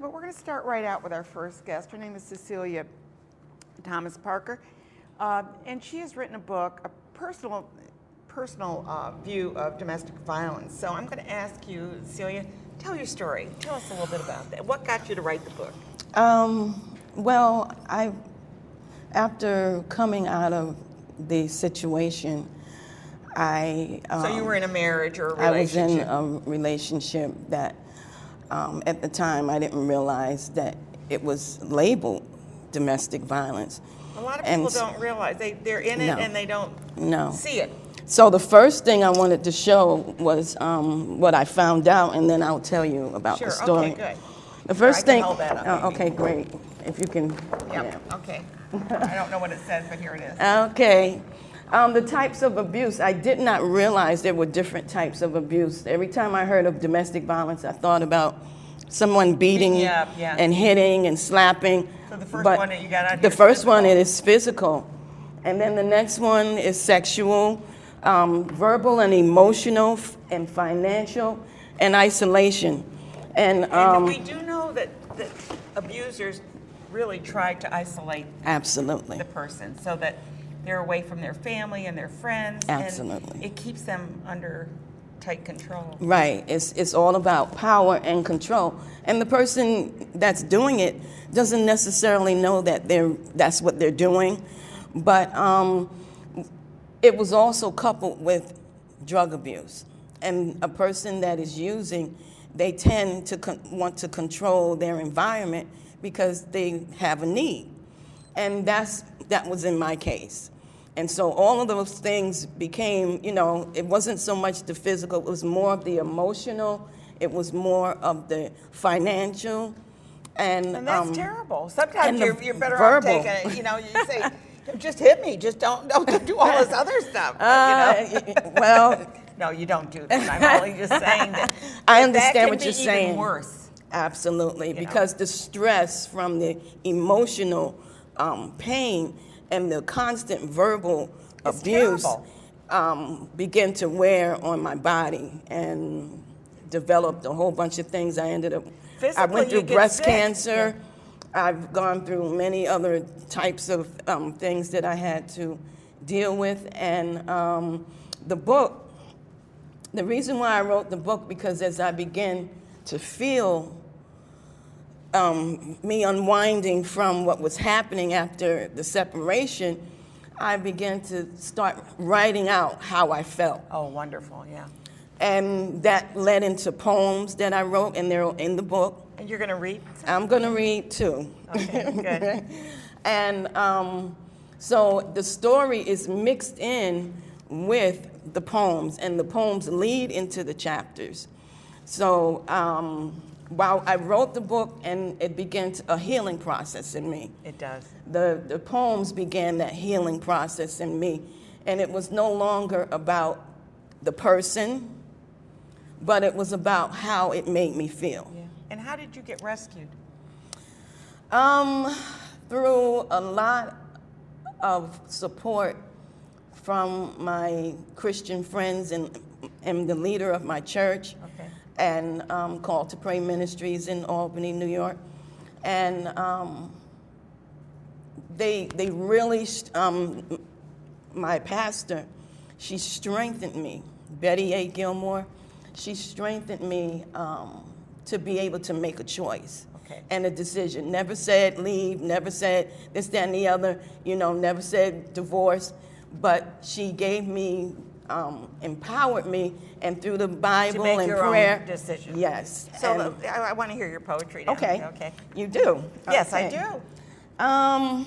but we're going to start right out with our first guest. Her name is Cecilia Thomas Parker, and she has written a book, a personal view of domestic violence. So I'm going to ask you, Cecilia, tell your story. Tell us a little bit about that. What got you to write the book? Well, after coming out of the situation, So you were in a marriage or a relationship? I was in a relationship that, at the time, I didn't realize that it was labeled domestic violence. A lot of people don't realize. They're in it and they don't see it. So the first thing I wanted to show was what I found out, and then I'll tell you about the story. Okay, good. The first thing. I can hold that up, okay, great. If you can. Yep. Yeah. Okay. I don't know what it says, but here it is. Okay. The types of abuse. I did not realize there were different types of abuse. Every time I heard of domestic violence, I thought about someone beating and hitting and slapping. So the first one that you got out here. The first one is physical, and then the next one is sexual, verbal and emotional, and financial, and isolation. And we do know that abusers really try to isolate the person so that they're away from their family and their friends. Absolutely. And it keeps them under tight control. Right. It's all about power and control. And the person that's doing it doesn't necessarily know that that's what they're doing. But it was also coupled with drug abuse. And a person that is using, they tend to want to control their environment because they have a need. And that was in my case. And so all of those things became, it wasn't so much the physical, it was more of the emotional, it was more of the financial. And that's terrible. Sometimes you're better verbal. off taking it, you say, just hit me, just don't do all this other stuff. Well, no, you don't do that. I'm only just saying that. I understand what you're saying. That can be even worse. Absolutely, because the stress from the emotional pain and the constant verbal abuse began to wear on my body and developed a whole bunch of things. I went through breast cancer. Yeah. I've gone through many other types of things that I had to deal with. And the book, the reason why I wrote the book, because as I began to feel me unwinding from what was happening after the separation, I began to start writing out how I felt. Oh, wonderful, yeah. And that led into poems that I wrote, and they're in the book. And you're going to read? I'm going to read, too. Okay, good. And so the story is mixed in with the poems, and the poems lead into the chapters. So while I wrote the book, and it began a healing process in me. It does. The poems began that healing process in me, and it was no longer about the person, but it was about how it made me feel. Yeah. And how did you get rescued? Through a lot of support from my Christian friends and the leader of my church. Okay. And Call to Pray Ministries in Albany, New York. And they really, my pastor, she strengthened me, Betty A. Gilmore, she strengthened me to be able to make a choice and a decision. Never said leave, never said this, that, and the other, never said divorce, but she gave me, empowered me, and through the Bible and prayer. Own decision. Yes. So I want to hear your poetry now. Okay. Okay. You do? Yes, okay. I do. I'm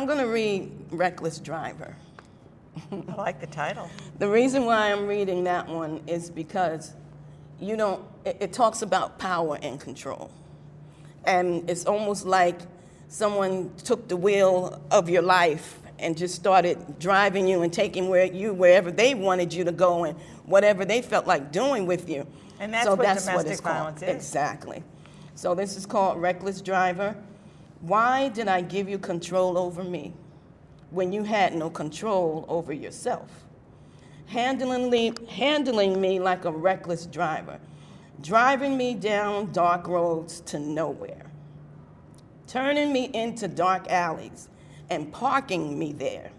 going to read Reckless Driver. I like the title. The reason why I'm reading that one is because, it talks about power and control. And it's almost like someone took the wheel of your life and just started driving you and taking wherever they wanted you to go and whatever they felt like doing with you. And that's what domestic violence is. Exactly. So this is called Reckless Driver. Why did I give you control over me when you had no control over yourself? Handling me like a reckless driver. driving me down dark roads to nowhere, turning me into dark alleys and parking me there,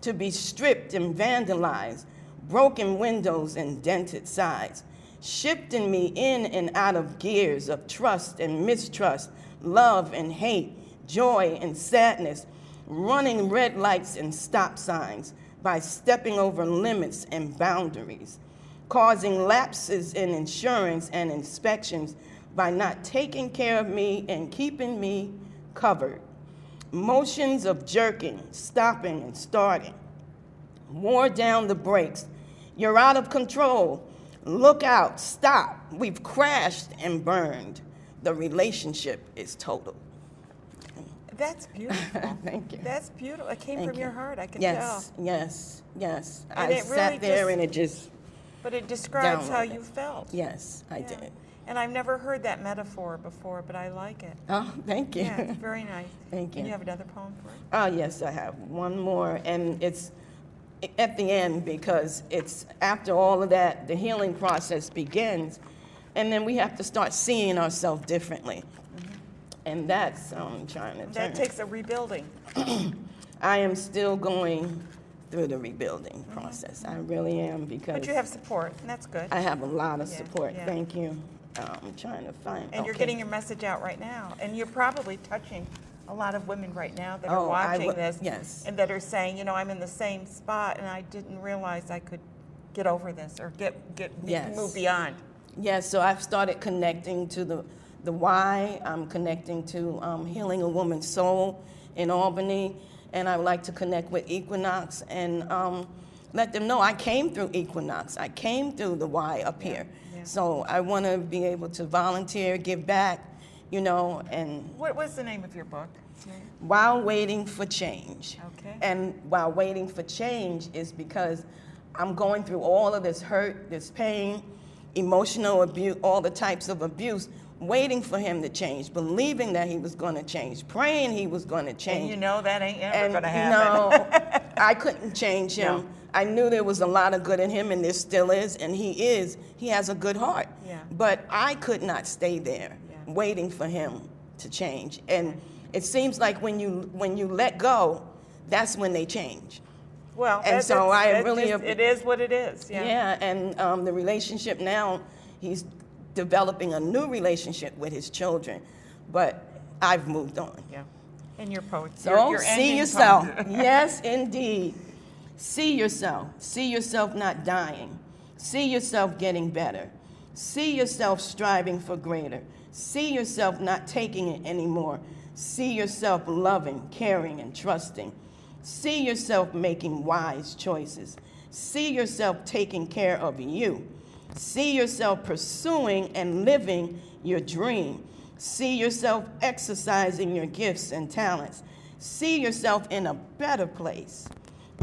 to be stripped and vandalized, broken windows and dented sides, shifting me in and out of gears of trust and mistrust, love and hate, joy and sadness, running red lights and stop signs by stepping over limits and boundaries, causing lapses in insurance and inspections by not taking care of me and keeping me covered. Motions of jerking, stopping and starting, wore down the brakes. You're out of control. Look out, stop. We've crashed and burned. The relationship is total. That's beautiful. Thank you. That's beautiful. It came Thank from you. your heart, I can Yes, tell. yes, yes. And I it sat really there just- and it just, But it describes how Download it. you felt. yes, I Yeah. did. And I've never heard that metaphor before, but I like it. Oh, thank you. Yeah, it's very nice. Thank you. And you have another poem for it? Oh, yes, I have one more, and it's at the end because it's after all of that, the healing process begins, and then we have to start seeing ourselves differently. And that's I'm trying to That turn. takes a rebuilding. I am still going through the rebuilding process. I really am because But you have support, and that's good. I have a lot of Yeah, support. yeah. Thank you. I'm trying to find. And you're okay. getting your message out right now. And you're probably touching a lot of women right now that are Oh, I watching would- this. yes. And that are saying, you know, I'm in the same spot and I didn't realize I could get over this or Yes. move beyond. Yes, so I've started connecting to the why. I'm connecting to Healing a Woman's Soul in Albany, and I would like to connect with Equinox and let them know I came through Equinox. I came through the why up here. yeah. So I want to be able to volunteer, give back, you know, and What was the name of your book? while waiting for change. Okay. And while waiting for change is because I'm going through all of this hurt, this pain, emotional abuse, all the types of abuse, waiting for him to change, believing that he was going to change, praying he was going to change. And you know that ain't ever And going to happen. no, I couldn't change him. No. I knew there was a lot of good in him, and there still is, and he has a good heart. Yeah. But I could not stay there Yeah. waiting for him to change. And it seems like when you let go, that's when they change. Well, And so I that's really just, it is what it is. Yeah. Yeah, and the relationship now, he's developing a new relationship with his children, but I've moved on. Yeah. And your poetry. So your see ending yourself. poem. Yes, indeed. See yourself. See yourself not dying. See yourself getting better. See yourself striving for greater. See yourself not taking it anymore. See yourself loving, caring, and trusting. See yourself making wise choices. See yourself taking care of you. See yourself pursuing and living your dream. See yourself exercising your gifts and talents. See yourself in a better place,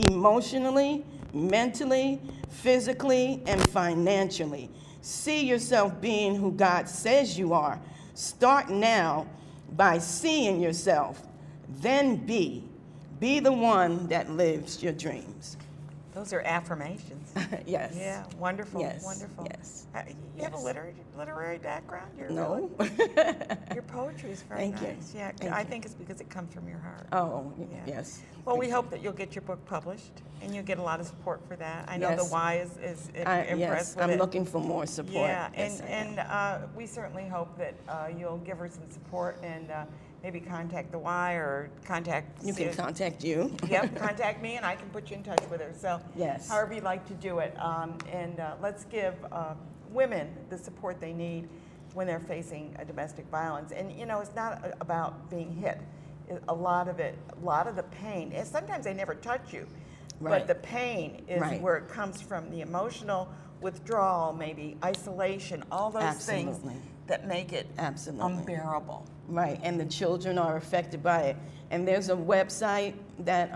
emotionally, mentally, physically, and financially. See yourself being who God says you are. Start now by seeing yourself, then be. Be the one that lives your dreams. Those are affirmations. Yes. Yeah, wonderful, Yes, wonderful. yes, You have a yes. literary background? You're No. Your poetry is very Thank you. nice. Yeah, Thank I you. think it's because it comes from your heart. Oh, Yeah. yes. Well, we hope that you'll get your book published, and you'll get a lot of support for that. I know Yes. the Y is impressed Yes, with I'm it. looking for more support. Yeah, Yes, I am. and we certainly hope that you'll give her some support and maybe contact the Y or contact. You can contact you. Yep, contact me and I can put you in touch with her. So, Yes. however you'd like to do it, and let's give women the support they need when they're facing a domestic violence. And you know, it's not about being hit. A lot of the pain. And sometimes they never touch you, Right. but the pain is Right. where it comes from. The emotional withdrawal, maybe isolation, all those things Absolutely. that make it Absolutely. unbearable. Right, and the children are affected by it. And there's a website that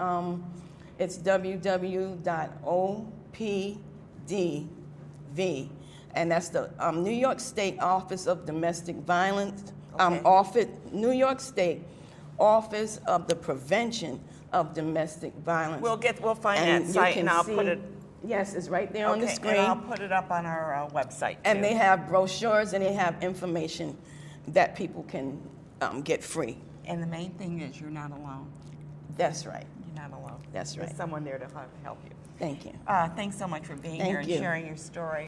it's www.opdv, and that's the New York State Office of Domestic Violence. Okay. New York State Office of the Prevention of Domestic Violence. We'll find And that you site can and I'll see- put it Yes, it's right there on the Okay, screen. and I'll put it up on our website, too. And they have brochures and they have information that people can get free. And the main thing is you're not alone. That's right. You're not alone. That's right. There's someone there to help you. Thank you. Thanks so much for being Thank here and you. sharing your story.